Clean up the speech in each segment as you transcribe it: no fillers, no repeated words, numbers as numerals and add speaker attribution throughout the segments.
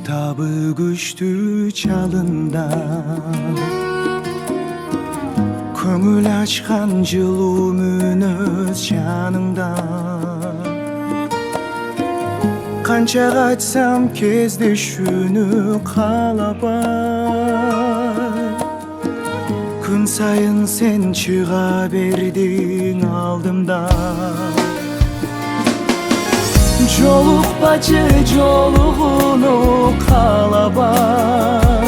Speaker 1: Tabı güçtü çalında, köngül açkan жылуу мүнөз жаныңда. Канча кайтсам кездешүүнү каалабай, күн сайын сен чыга бердиң алдымда. Жолукпачы жолугуну каалабай,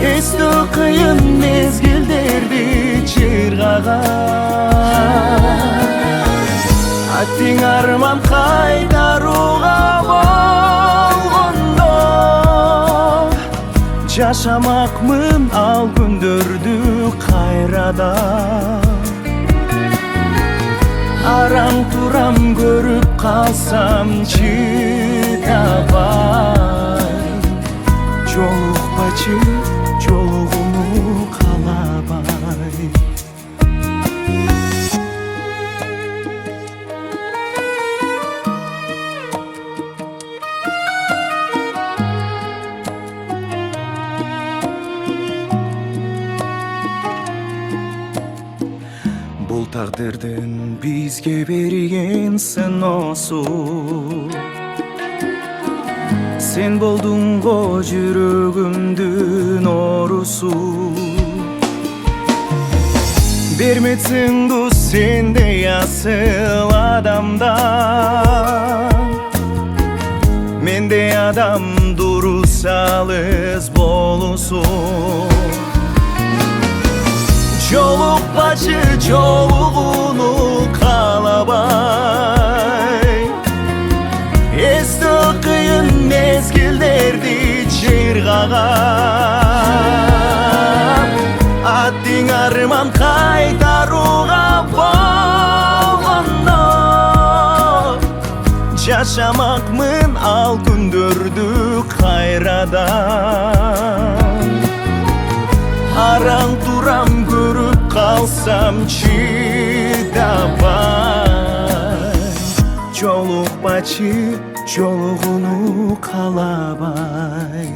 Speaker 1: эстөө кыйын мезгилдерди чыргаган. Аттиң арман кайтарууга болгондо, жашамакмын ал күндөрдү кайрадан. Араң турам көрүп калсам чыдабай, жолукпачы жолугуну каалабай. Бул тагдырдын бизге берген сыноосу, сен болдуң го жүрөгүмдүн оорусу. Бермесиң дос сендей асыл адамдан, мендей адам дурус алыс болусун. Жолукпачы жолугуну каалабай, эстөө кыйын мезгилдерди чыргаган. Аттиң арман кайтарууга болгондо, жашамакмын ал күндөрдү кайрадан. Араң турам көрүп калсам чыдабай, жолукпачы жолугуну каалабай.